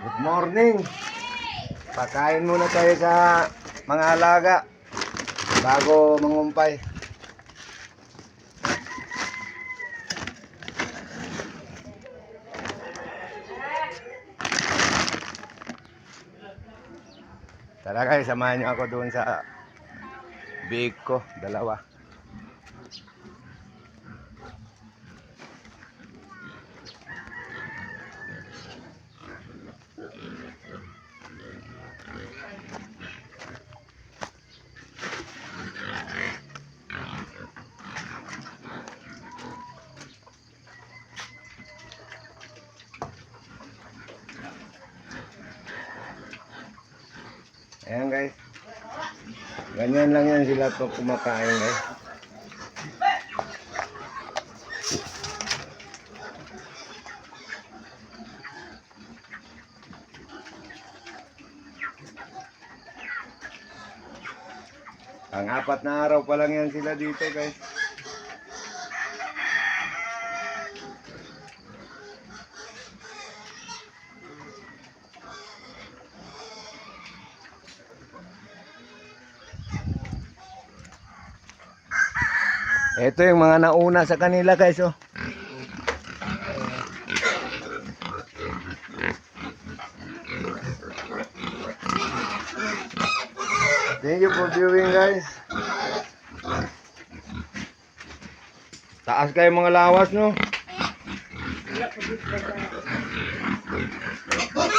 Good morning. Pakain muna tayo sa mga alaga bago mangumpay. Tara guys, samahan niyo ako doon sa big ko, dalawa. Ayan guys. Ganyan lang yan sila pag kumakain guys. Ang 4 na araw pa lang yan sila dito guys. Ito yung mga nauna sa kanila guys oh. Thank you for viewing guys. Taas kayo mga lawas no.